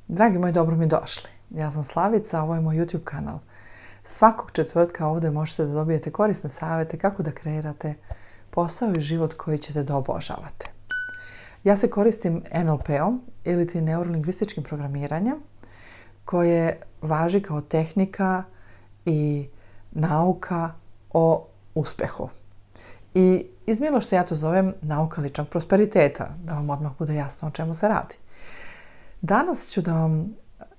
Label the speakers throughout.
Speaker 1: Dragi moji, dobro mi došli. Ja sam Slavica, a ovo je moj YouTube kanal. Svakog četvrtka ovdje možete da dobijete korisne savjete kako da kreirate posao i život koji ćete da obožavate. Ja se koristim NLP-om ili ti neurolingvističkim programiranjem koje važi kao tehnika i nauka o uspjehu. I izmilo što ja to zovem nauka ličnog prosperiteta, da vam odmah bude jasno o čemu se radi. Danas ću da vam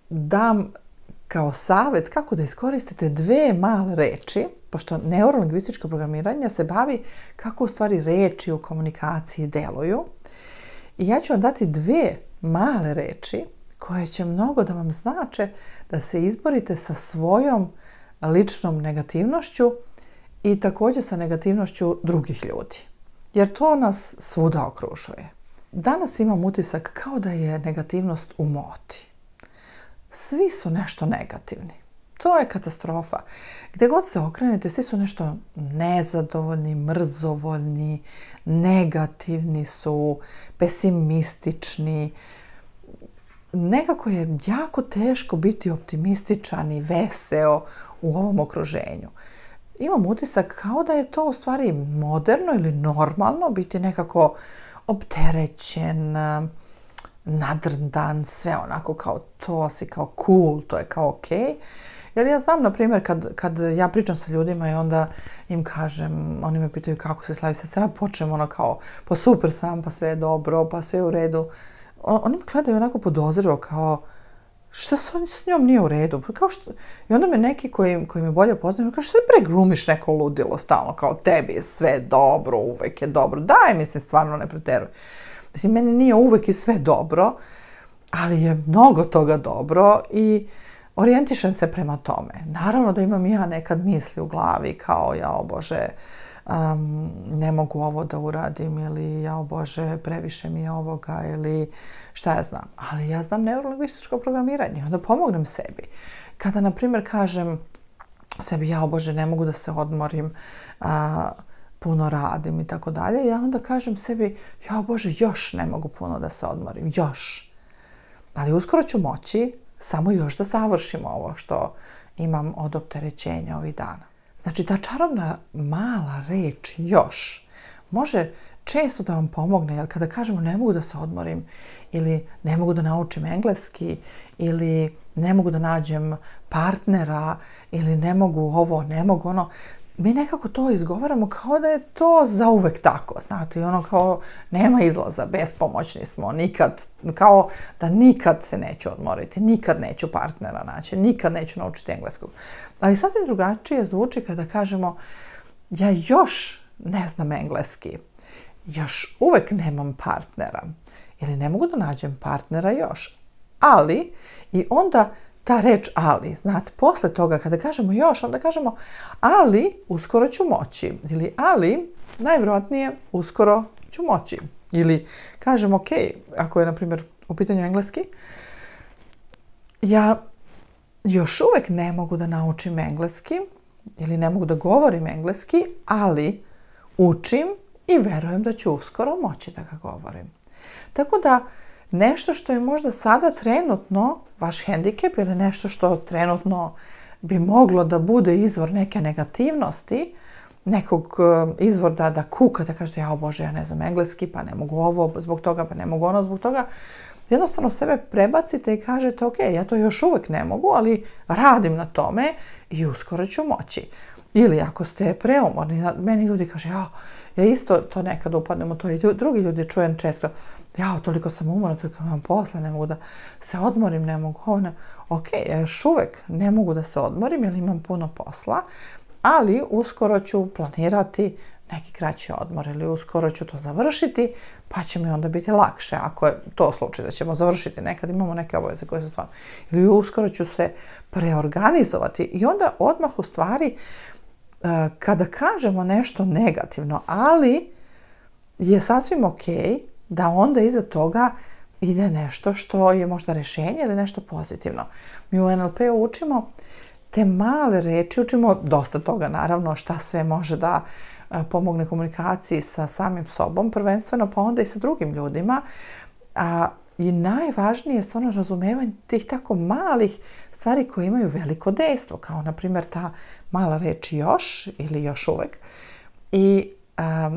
Speaker 1: dam kao savjet kako da iskoristite dve male reči, pošto neurolingvističko programiranje se bavi kako u stvari reči u komunikaciji deluju. I ja ću vam dati dve male reči koje će mnogo da vam znače da se izborite sa svojom ličnom negativnošću i također sa negativnošću drugih ljudi. Jer to nas svuda okružuje. Danas imam utisak kao da je negativnost u modi. Svi su nešto negativni. To je katastrofa. Gdje god se okrenete, svi su nešto nezadovoljni, mrzovoljni, negativni su, pesimistični. Nekako je jako teško biti optimističan i veseo u ovom okruženju. Imam utisak kao da je to u stvari moderno ili normalno biti nekako opterećen, nadrndan, sve onako kao to si kao cool, to je kao ok. Jer ja znam, na primjer, kad ja pričam sa ljudima i onda im kažem, oni me pitaju kako se Slavi, sad ja počnem ono kao, pa super sam, pa sve je dobro, pa sve je u redu. Oni me gledaju onako podozrivo kao, šta s njom nije u redu? Kao što, i onda me neki koji me bolje poznaju, kao što bre glumiš neko ludilo stalno, kao tebi je sve dobro, uvek je dobro. Daj, mislim, stvarno ne preteruj. Mislim, meni nije uvek i sve dobro, ali je mnogo toga dobro i orijentišem se prema tome. Naravno da imam ja nekad misli u glavi kao, jao Bože, ne mogu ovo da uradim ili jao Bože, previše mi je ovoga ili šta ja znam. Ali ja znam neurolingvističko programiranje, onda pomognem sebi. Kada, na primjer, kažem sebi, jao Bože, ne mogu da se odmorim, puno radim i tako dalje, ja onda kažem sebi, jao Bože, još ne mogu puno da se odmorim, još. Ali uskoro ću moći samo još da savršim ovo što imam od opterećenja ovih dana. Znači, ta čarobna mala reč još može često da vam pomogne, jer kada kažemo ne mogu da se odmorim ili ne mogu da naučim engleski ili ne mogu da nađem partnera ili ne mogu ovo, ne mogu ono, mi nekako to izgovaramo kao da je to zauvek tako, znate, i ono kao nema izlaza, bespomoćni smo, nikad, kao da nikad se neću odmoriti, nikad neću partnera naći, nikad neću naučiti engleskog. Ali sasvim drugačije zvuči kada kažemo ja još ne znam engleski, još uvek nemam partnera ili ne mogu da nađem partnera još, ali i onda ta reč ali, znate, posle toga kada kažemo još, onda kažemo ali uskoro ću moći ili ali najvjerojatnije uskoro ću moći. Ili kažem ok, ako je na primjer u pitanju engleski, ja još uvek ne mogu da naučim engleski ili ne mogu da govorim engleski, ali učim i verujem da ću uskoro moći da ga govorim. Tako da nešto što je možda sada trenutno vaš hendikep ili nešto što trenutno bi moglo da bude izvor neke negativnosti, nekog izvora da kukate, kažete, jao Bože, ja ne znam engleski, pa ne mogu ovo zbog toga, pa ne mogu ono zbog toga. Jednostavno sebe prebacite i kažete, ok, ja to još uvek ne mogu, ali radim na tome i uskoro ću moći. Ili ako ste preumorni, meni ljudi kaže, ja isto to nekad upadnem u to i drugi ljudi čujem često, toliko sam umorna, toliko imam posla, ne mogu da se odmorim, ne mogu ovo, ne. Ok, ja još uvek ne mogu da se odmorim jer imam puno posla, ali uskoro ću planirati neki kraći odmor ili uskoro ću to završiti, pa će mi onda biti lakše, ako je to slučaj da ćemo završiti. Nekad imamo neke obaveze koje su stvarno. Ili uskoro ću se preorganizovati i onda odmah u stvari kada kažemo nešto negativno, ali je sasvim ok da onda iza toga ide nešto što je možda rješenje ili nešto pozitivno. Mi u NLP-u učimo te male reči, učimo dosta toga naravno šta sve može da pomogne komunikaciji sa samim sobom prvenstveno, pa onda i sa drugim ljudima. I najvažnije je stvarno razumevanje tih tako malih stvari koje imaju veliko dejstvo, kao na primjer ta mala reč još ili još uvek i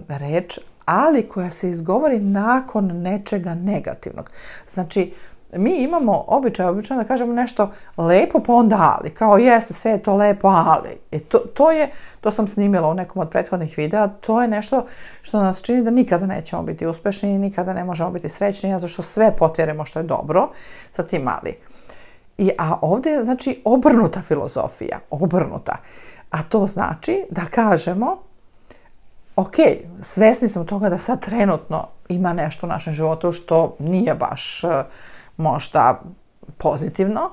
Speaker 1: reč ali koja se izgovori nakon nečega negativnog. Znači, mi imamo obično da kažemo nešto lepo pa onda ali, kao jeste, sve je to lepo, ali. To sam snimila u nekom od prethodnih videa, to je nešto što nas čini da nikada nećemo biti uspešni i nikada ne možemo biti srećni, zato što sve potjeremo što je dobro sa tim ali. A ovdje je znači obrnuta filozofija, obrnuta. A to znači da kažemo ok, svesni smo toga da sad trenutno ima nešto u našem životu što nije baš možda pozitivno,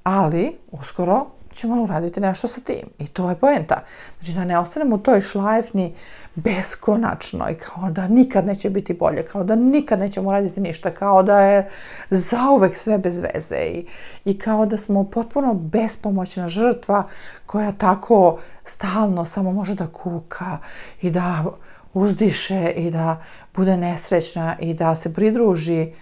Speaker 1: ali uskoro ćemo uraditi nešto sa tim. I to je poenta. Znači da ne ostanemo u toj šlajfni beskonačnoj, kao da nikad neće biti bolje, kao da nikad nećemo raditi ništa, kao da je zauvek sve bez veze i kao da smo potpuno bespomoćna žrtva koja tako stalno samo može da kuka i da uzdiše i da bude nesrećna i da se pridruži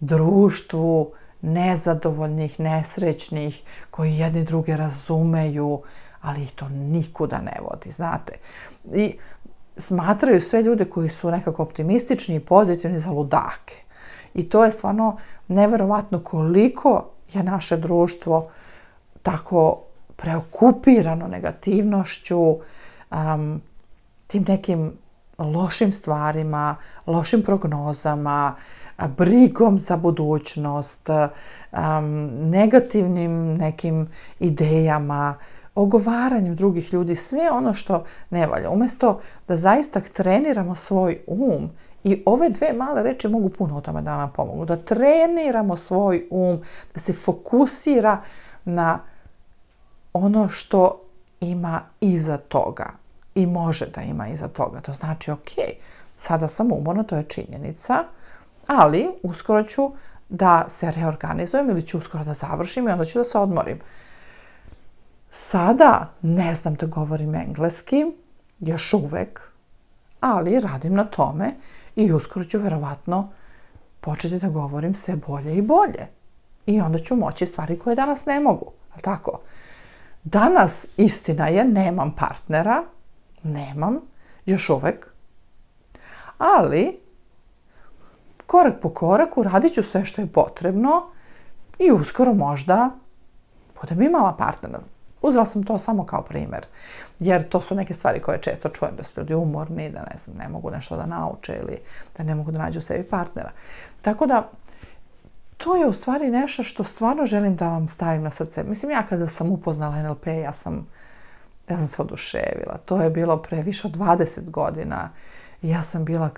Speaker 1: društvu nezadovoljnih, nesrećnih, koji jedni druge razumeju, ali ih to nikuda ne vodi, znate. I smatraju sve ljude koji su nekako optimistični i pozitivni za ludake. I to je stvarno neverovatno koliko je naše društvo tako preokupirano negativnošću, tim nekim lošim stvarima, lošim prognozama, brigom za budućnost, negativnim nekim idejama, ogovaranjem drugih ljudi, sve ono što ne valja. Umjesto da zaista treniramo svoj um, i ove dve male reči mogu puno o tome da nam pomogu, da treniramo svoj um, da se fokusira na ono što ima iza toga i može da ima iza toga. To znači, ok, sada sam umorna, to je činjenica, ali uskoro ću da se reorganizujem ili ću uskoro da završim i onda ću da se odmorim. Sada ne znam da govorim engleski, još uvek, ali radim na tome i uskoro ću verovatno početi da govorim sve bolje i bolje. I onda ću moći stvari koje danas ne mogu. Ali tako? Danas istina je, nemam partnera, nemam, još uvek, ali korak po koraku radit ću sve što je potrebno i uskoro možda budem imala partnera. Uzela sam to samo kao primjer, jer to su neke stvari koje često čujem, da su ljudi umorni, da ne mogu nešto da nauče ili da ne mogu da nađu sebi partnera. Tako da, to je u stvari nešto što stvarno želim da vam stavim na srce. Mislim, ja kada sam upoznala NLP, ja sam se oduševila. To je bilo pre više od 20 godina i ja sam bila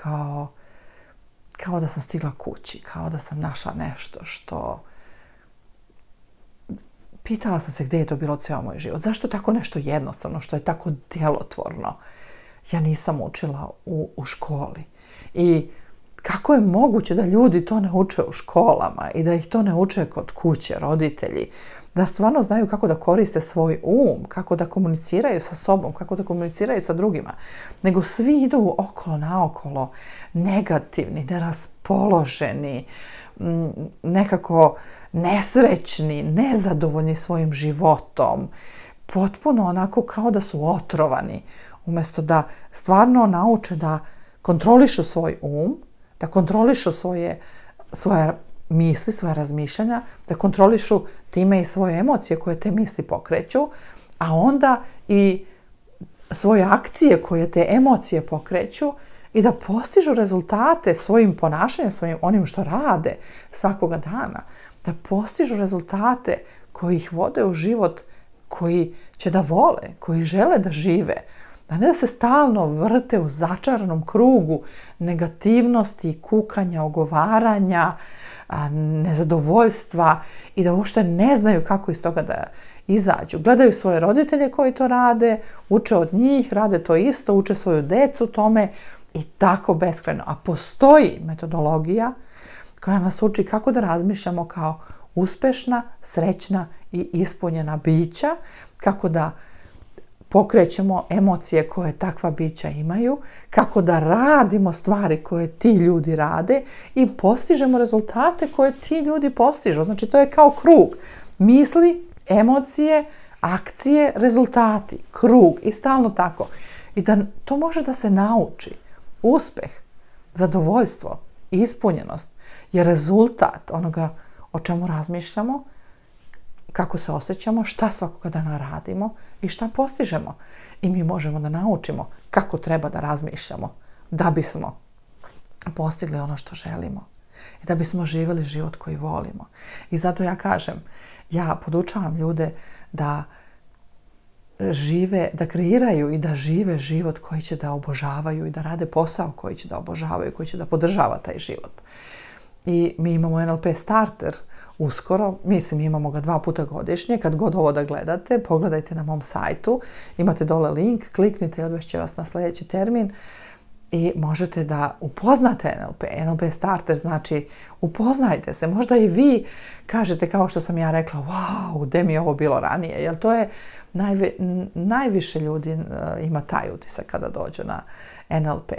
Speaker 1: kao da sam stigla kući, kao da sam našla nešto što... Pitala sam se gdje je to bilo ceo moj život. Zašto tako nešto jednostavno, što je tako djelotvorno, ja nisam učila u školi. I kako je moguće da ljudi to ne uče u školama i da ih to ne uče kod kuće, roditelji, da stvarno znaju kako da koriste svoj um, kako da komuniciraju sa sobom, kako da komuniciraju sa drugima. Nego svi idu okolo naokolo, negativni, neraspoloženi, nekako nesrećni, nezadovoljni svojim životom, potpuno onako kao da su otrovani, umjesto da stvarno nauče da kontrolišu svoj um, da kontrolišu svoje misli, svoje razmišljanja, da kontrolišu time i svoje emocije koje te misli pokreću, a onda i svoje akcije koje te emocije pokreću i da postižu rezultate svojim ponašanjem, svojim onim što rade svakoga dana, da postižu rezultate koji ih vode u život, koji će da vole, koji žele da žive, a ne da se stalno vrte u začaranom krugu negativnosti, kukanja, ogovaranja, nezadovoljstva i da uopšte ne znaju kako iz toga da izađu. Gledaju svoje roditelje koji to rade, uče od njih, rade to isto, uče svoju decu tome i tako beskrajno. A postoji metodologija koja nas uči kako da razmišljamo kao uspešna, srećna i ispunjena bića, kako da pokrećemo emocije koje takva bića imaju, kako da radimo stvari koje ti ljudi rade i postižemo rezultate koje ti ljudi postižu. Znači, to je kao krug. Misli, emocije, akcije, rezultati. Krug. I stalno tako. I da to može da se nauči. Uspeh, zadovoljstvo, ispunjenost je rezultat onoga o čemu razmišljamo, kako se osjećamo, šta svakoga dana radimo i šta postižemo. I mi možemo da naučimo kako treba da razmišljamo da bismo postigli ono što želimo i da bismo živjeli život koji volimo. I zato ja kažem, ja podučavam ljude da žive, da kreiraju i da žive život koji će da obožavaju i da rade posao koji će da obožavaju, koji će da podržava taj život. I mi imamo NLP starter uskoro, mislim imamo ga 2 puta godišnje, kad god ovo da gledate, pogledajte na mom sajtu, imate dole link, kliknite i odvešće vas na sljedeći termin i možete da upoznate NLP. NLP starter znači upoznajte se, možda i vi kažete kao što sam ja rekla, wow, gde mi je ovo bilo ranije, jer to je najviše ljudi ima taj utisak kada dođu na NLP.